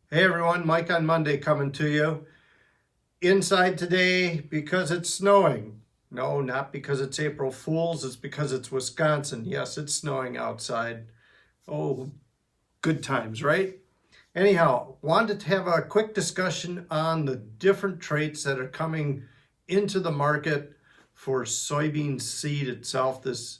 Hey everyone, Mike on Monday coming to you. Inside today because it's snowing. No, not because it's April Fool's, it's because it's Wisconsin. Yes, it's snowing outside. Oh, good times, right? Anyhow, wanted to have a quick discussion on the different traits that are coming into the market for soybean seed itself this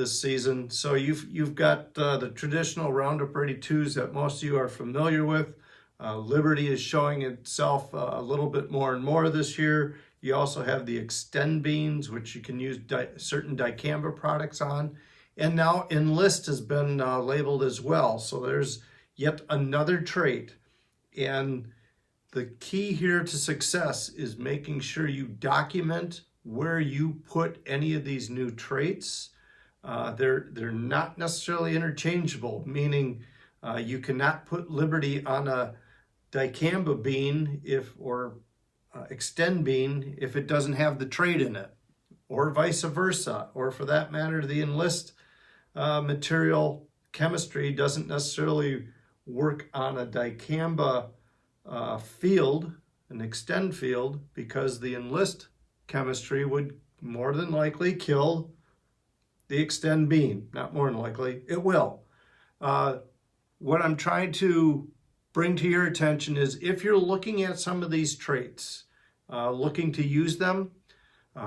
season. So you've got the traditional Roundup Ready 2s that most of you are familiar with. Liberty is showing itself a little bit more and more this year. You also have the Extend beans, which you can use certain dicamba products on. And now Enlist has been labeled as well. So there's yet another trait. And the key here to success is making sure you document where you put any of these new traits. They're not necessarily interchangeable, meaning you cannot put Liberty on a dicamba bean or Extend bean if it doesn't have the trait in it, or vice versa, or for that matter, the Enlist material chemistry doesn't necessarily work on a dicamba field, an Extend field, because the Enlist chemistry would more than likely kill the Extend bean. Not more than likely, it will. What I'm trying to bring to your attention is if you're looking at some of these traits, looking to use them,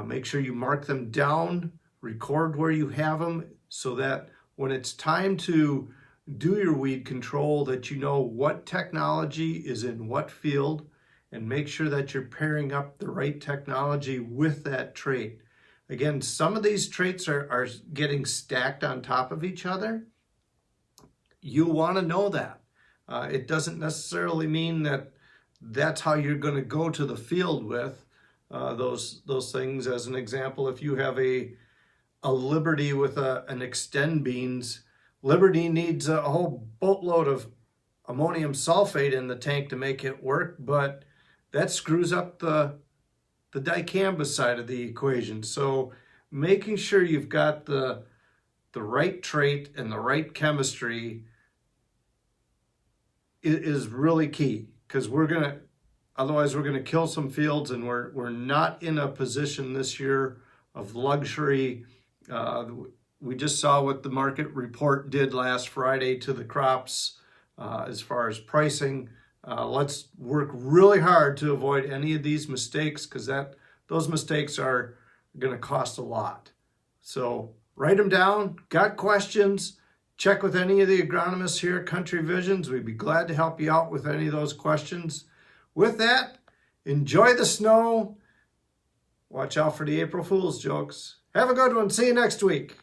make sure you mark them down, record where you have them, so that when it's time to do your weed control, that you know what technology is in what field, and make sure that you're pairing up the right technology with that trait. Again, some of these traits are getting stacked on top of each other. You want to know that. It doesn't necessarily mean that that's how you're going to go to the field with those things. As an example, if you have a Liberty with an Extend beans, Liberty needs a whole boatload of ammonium sulfate in the tank to make it work, but that screws up the dicamba side of the equation. So making sure you've got the right trait and the right chemistry is really key, because otherwise we're gonna kill some fields, and we're not in a position this year of luxury. We just saw what the market report did last Friday to the crops as far as pricing. Let's work really hard to avoid any of these mistakes, because those mistakes are going to cost a lot. So write them down. Got questions? Check with any of the agronomists here at Country Visions. We'd be glad to help you out with any of those questions. With that, enjoy the snow. Watch out for the April Fool's jokes. Have a good one. See you next week.